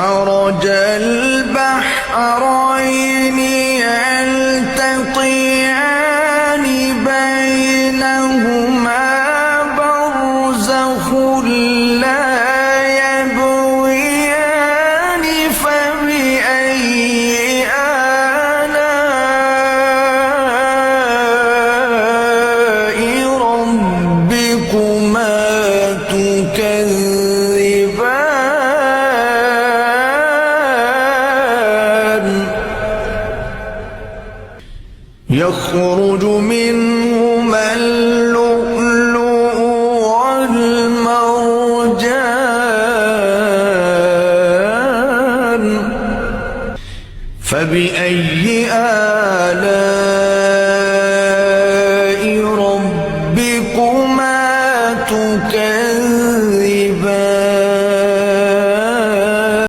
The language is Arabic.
مرج البحرين يلتقيان بينهما برزخ لا يبغيان فبأي آلاء ربكما تكذبان يخرج منهما اللؤلؤ والمرجان فبأي آلاء